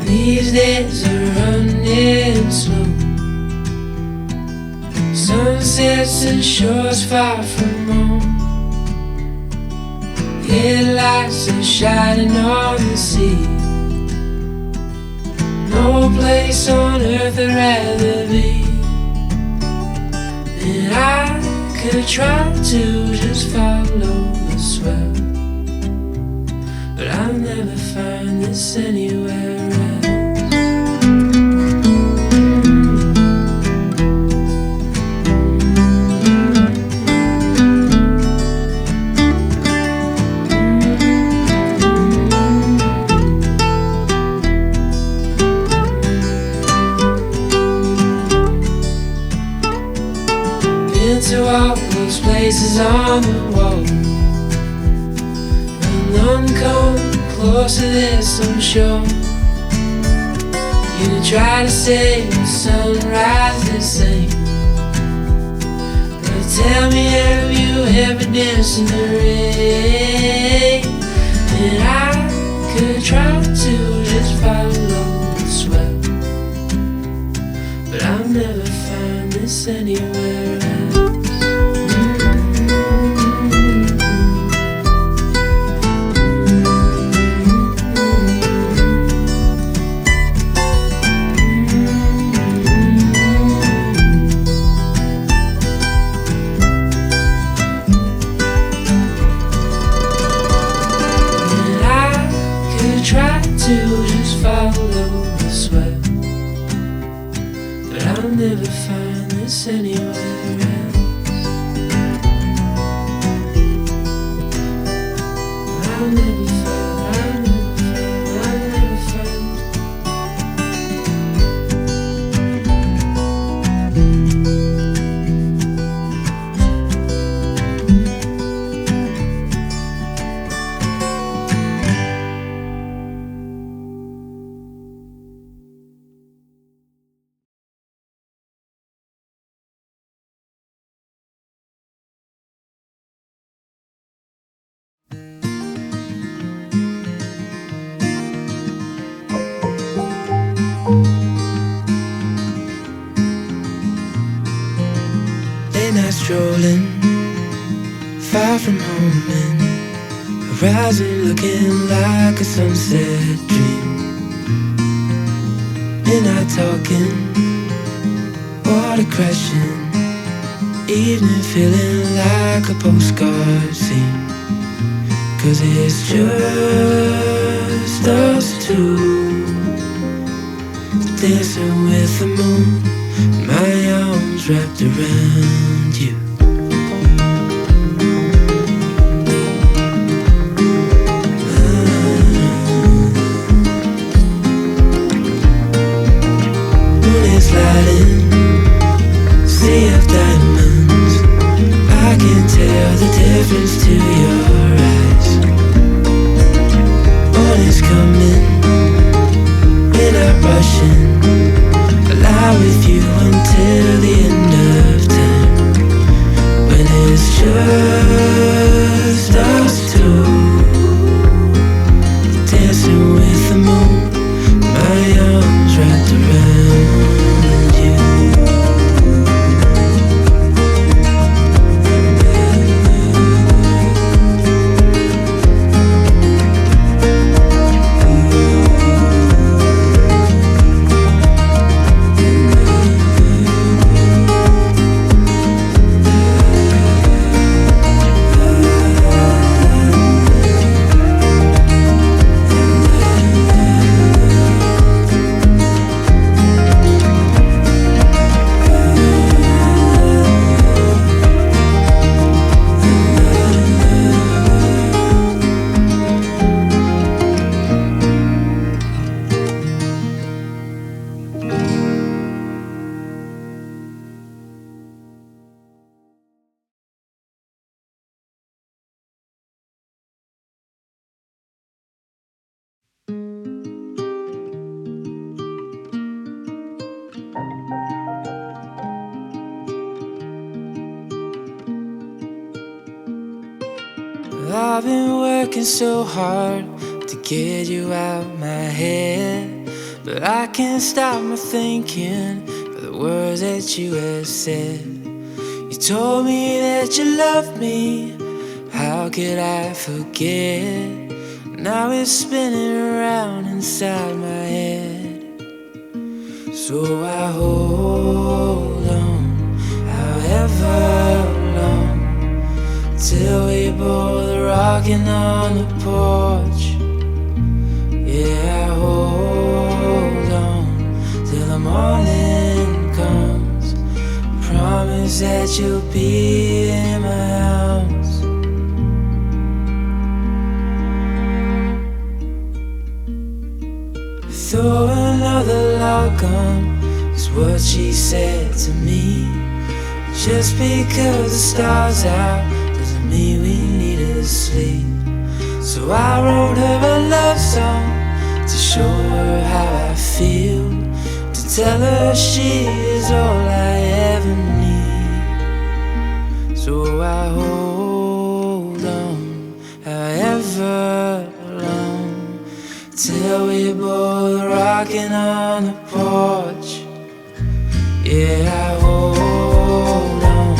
These days are running slow. Sunsets and shores far from home. Headlights are shining on the sea. No place on earth I'd rather be. And I could try to just follow the swell, but I'll never find this anywhere else. To all those places on the wall, and none come close to this, I'm sure. You try to say the sunrise the same, but tell me, have you ever danced in the rain? And I could try to just follow the swell, but I'll never find this anywhere else. Try to just follow the swell, but I'll never find this anywhere else. I'll never find, I'll never find, I'll never find. Strolling far from home and horizon looking like a sunset dream. Midnight talking, water crashing, evening feeling like a postcard scene. 'Cause it's just us two, dancing with the moon, my arms wrapped around you. Moon is lighting, sea of diamonds, I can tell the difference to your eyes. Morning's coming, we're not rushing, I'll lie with you until the end of time. I've been working so hard to get you out my head, but I can't stop my thinking for the words that you have said. You told me that you loved me, how could I forget? Now it's spinning around inside my head. So I hold on, however long, till we both rocking on the porch. Yeah, I hold on till the morning comes. Promise that you'll be in my arms. Throw another log on, is what she said to me. Just because the stars out doesn't mean we needed to sleep. So I wrote her a love song to show her how I feel, to tell her she is all I ever need. So I hold on, however long, till we both rocking on the porch. Yeah, I hold on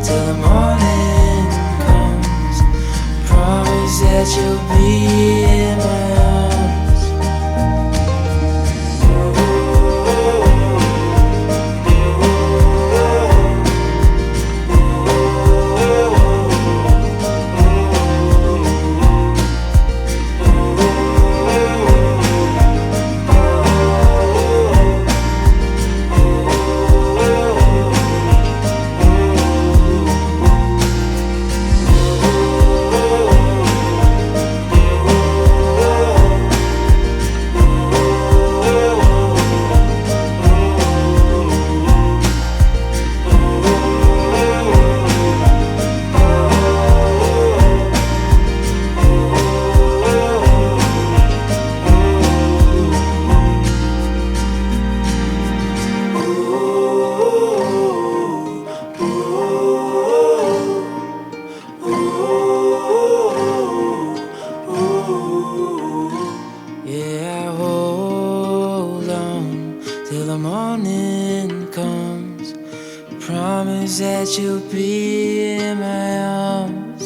till the morning comes. Promise that you'll be in my arms. That you'll be in my arms.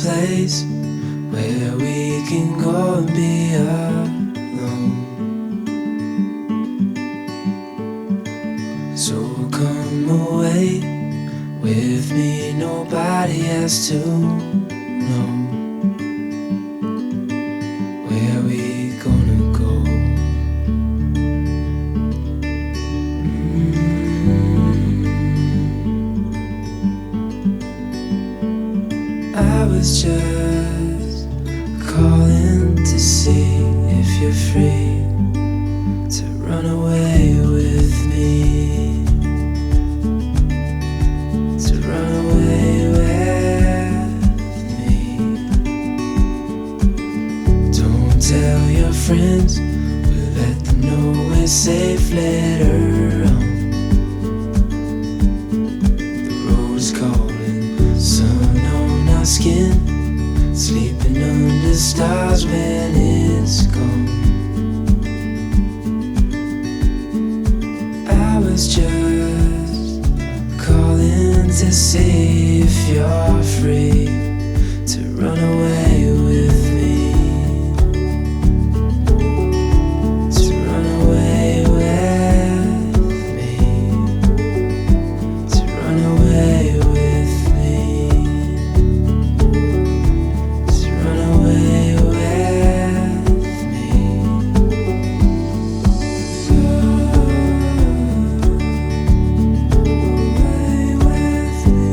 Place where we can go and be alone. So come away with me, nobody has to know where we gonna go. I was just calling to see if you're free to run away with me, to run away with me. Don't tell your friends, we'll let them know we're safe later on. The road's calling, sun on our skin, sleeping under stars when it's gone. I was just calling to see if you're free to run away with me, to run away with me, to run away with me, to run away with me. Away with me.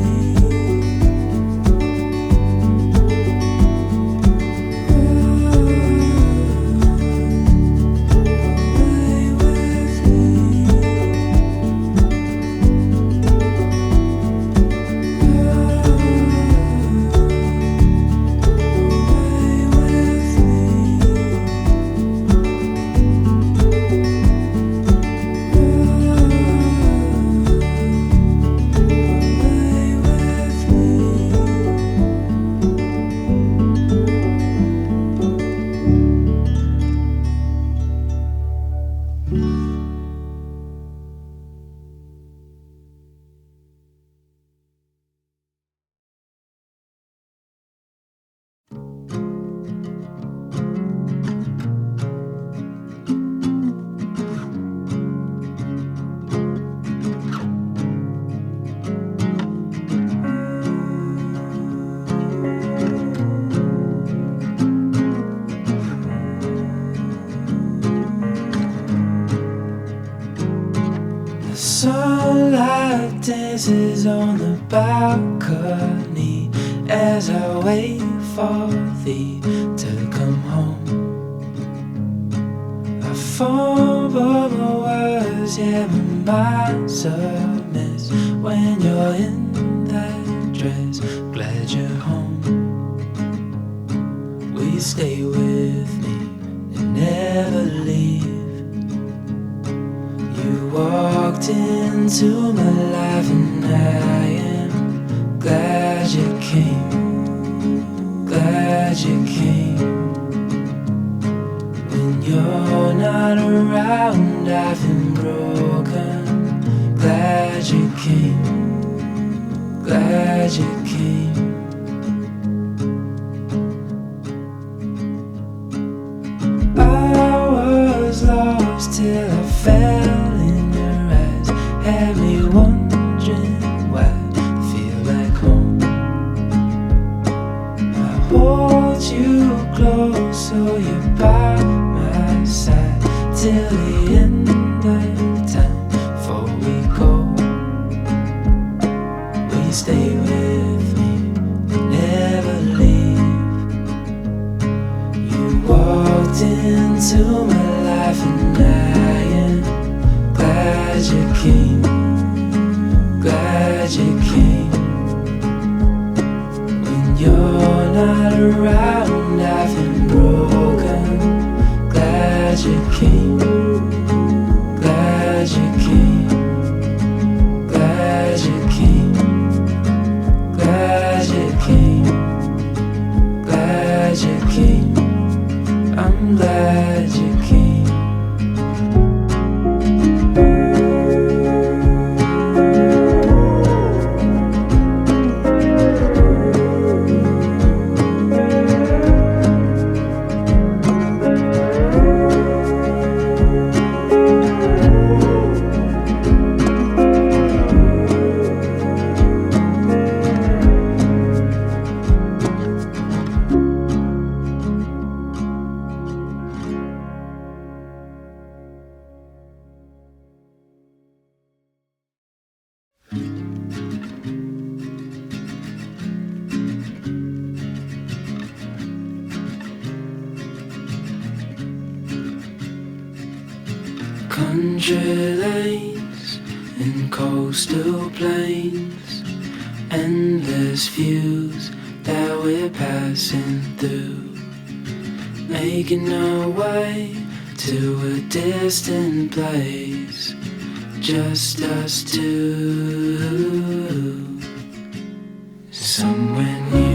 kisses on the balcony as I wait for thee to come home. I fumble my words, yeah, my mind's a mess when you're in that dress. Glad you're home. Will you stay with me and never leave? You walked into my life and I am glad you came, glad you came. When you're not around I've been broken, glad you came, glad you came. I was lost till I fell in your eyes, had me wondering why I feel like home. I hold you close so you're by my side till the end of time before we go. Will you stay with me and never leave? You walked into my life and I am glad you came, glad you came. When you're not around I've been broken, glad you came, glad you came, glad you came, glad you came, glad you came. I'm glad you came. Country lanes and coastal plains, endless views that we're passing through, making our way to a distant place, just us two, somewhere new.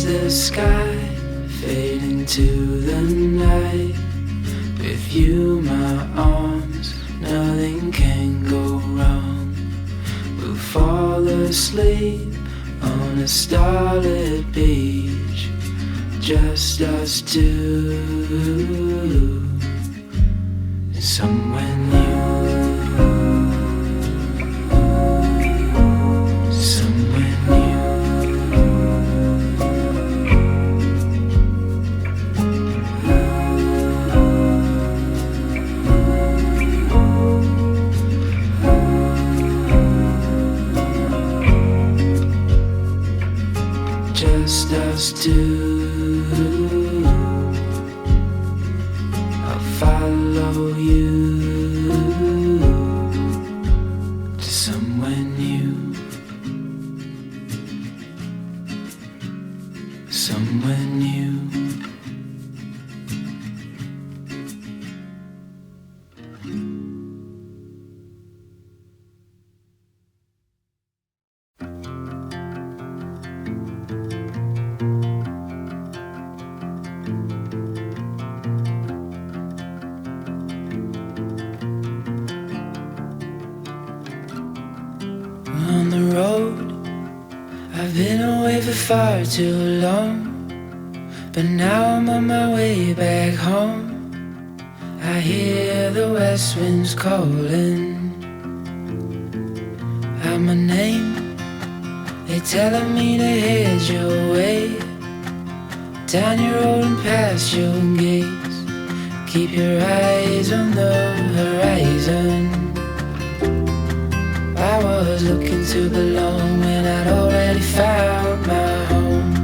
The sky fade into the night. With you, my arms, nothing can go wrong. We'll fall asleep on a starlit beach, just us two, somewhere new. Just us two. I'll follow you to somewhere new, somewhere new. On the road, I've been away for far too long, but now I'm on my way back home. I hear the west winds calling out my name. They're telling me to head your way. down your road and past your gates. Keep your eyes on the horizon. I was looking to belong when I'd already found my home.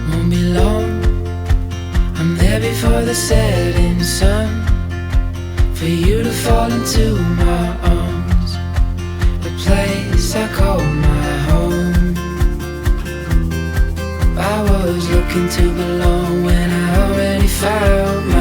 Won't be long, I'm there before the setting sun, for you to fall into my arms, a place I call my home. I was looking to belong when I already found